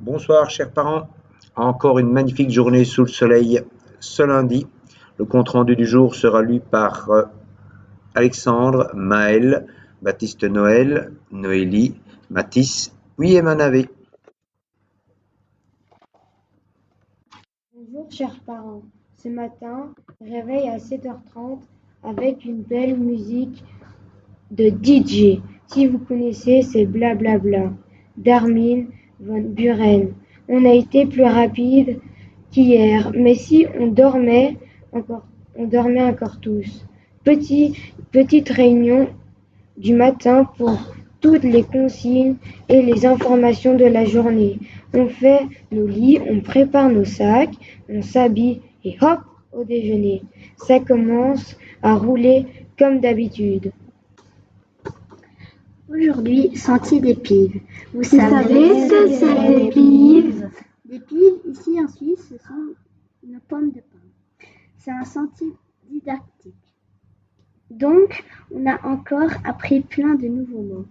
Bonsoir chers parents, encore une magnifique journée sous le soleil ce lundi. Le compte-rendu du jour sera lu par Alexandre, Maël, Baptiste Noël, Noélie, Mathis, oui et Manavé. Bonjour chers parents, ce matin, réveil à 7h30 avec une belle musique de DJ. Si vous connaissez, c'est Blablabla d'Armin van Buuren. On a été plus rapide qu'hier, mais si on dormait encore tous. Petite réunion du matin pour toutes les consignes et les informations de la journée. On fait nos lits, on prépare nos sacs, on s'habille et hop, au déjeuner. Ça commence à rouler comme d'habitude. Aujourd'hui, sentier des pives. Vous savez ce que c'est des pives? Des pives, ici en Suisse, ce sont nos pommes de pin. C'est un sentier didactique. Donc, on a encore appris plein de nouveaux mots.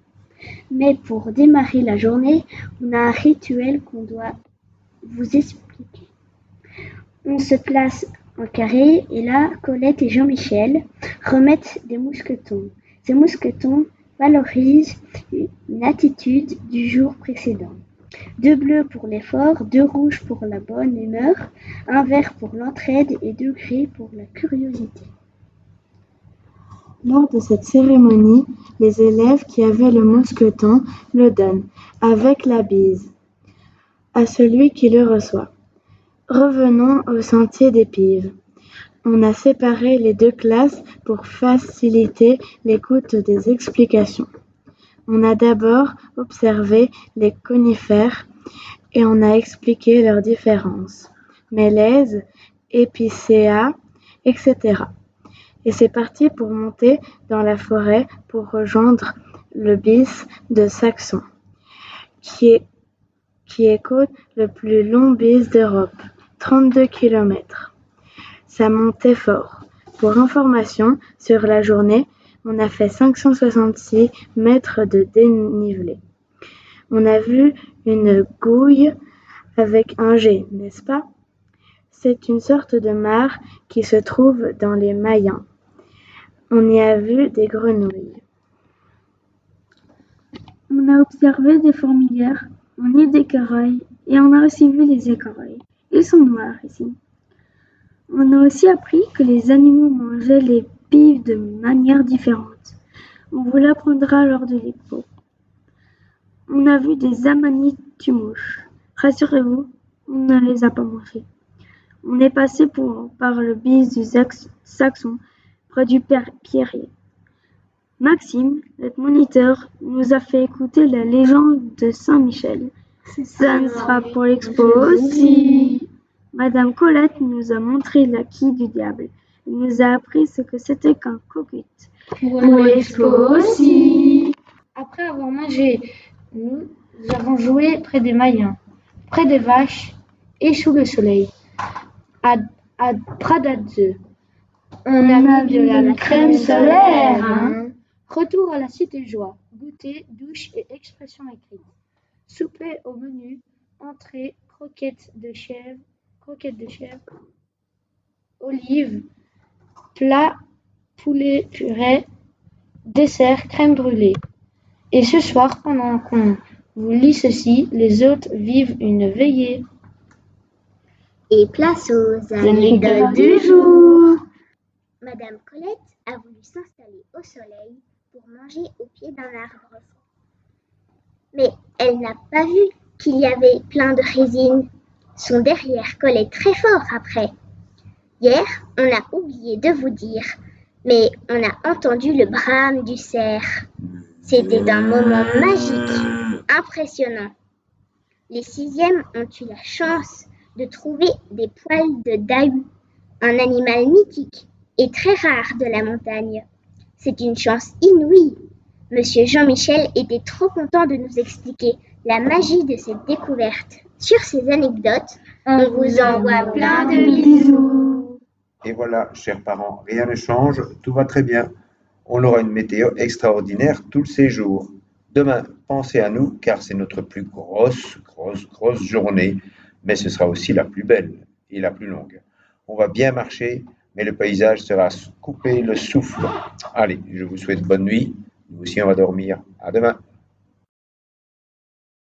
Mais pour démarrer la journée, on a un rituel qu'on doit vous expliquer. On se place en carré et là, Colette et Jean-Michel remettent des mousquetons. Ces mousquetons valorisent une attitude du jour précédent. 2 bleus pour l'effort, 2 rouges pour la bonne humeur, 1 vert pour l'entraide et 2 gris pour la curiosité. Lors de cette cérémonie, les élèves qui avaient le mousqueton le donnent, avec la bise, à celui qui le reçoit. Revenons au sentier des pives. On a séparé les 2 classes pour faciliter l'écoute des explications. On a d'abord observé les conifères et on a expliqué leurs différences, mélèzes, épicéas, etc. Et c'est parti pour monter dans la forêt pour rejoindre le bis de Saxon, qui écoute le plus long bis d'Europe, 32 km. Ça montait fort. Pour information, sur la journée, on a fait 566 mètres de dénivelé. On a vu une gouille avec un G, n'est-ce pas? C'est une sorte de mare qui se trouve dans les Mayens. On y a vu des grenouilles. On a observé des fourmilières, on est d'écureuils et on a aussi vu les écureuils. Ils sont noirs ici. On a aussi appris que les animaux mangeaient les pives de manière différente. On vous l'apprendra lors de l'expo. On a vu des amanites-mouches. Rassurez-vous, on ne les a pas mangés. On est passé par le bis du Saxon, près du Père Pierrier. Maxime, notre moniteur, nous a fait écouter la légende de Saint-Michel. Ça ne sera pour l'expo aussi. Madame Colette nous a montré la quille du diable. Elle nous a appris ce que c'était qu'un coquette. Pour l'expo aussi. Après avoir mangé, nous avons joué près des Mayens, près des vaches et sous le soleil, à Pradadze. On a mis de la crème solaire, hein. Retour à la cité joie, goûter, douche et expression écrite. Souper au menu, entrée, croquettes de chèvre, olives, plat, poulet purée, dessert, crème brûlée. Et ce soir, pendant qu'on vous lit ceci, les autres vivent une veillée. Et place aux anecdotes du jour. Madame Colette a voulu s'installer au soleil pour manger au pied d'un arbre. Mais elle n'a pas vu qu'il y avait plein de résine. Son derrière collait très fort après. Hier, on a oublié de vous dire, mais on a entendu le brame du cerf. C'était un moment magique, impressionnant. Les 6e ont eu la chance de trouver des poils de dahu, un animal mythique et très rare de la montagne. C'est une chance inouïe. Monsieur Jean-Michel était trop content de nous expliquer la magie de cette découverte. Sur ces anecdotes, on vous envoie plein de bisous. Et voilà, chers parents, rien ne change, tout va très bien. On aura une météo extraordinaire tous ces jours. Demain, pensez à nous car c'est notre plus grosse journée, mais ce sera aussi la plus belle et la plus longue. On va bien marcher, mais le paysage sera coupé le souffle. Allez, je vous souhaite bonne nuit. Nous aussi, on va dormir. À demain.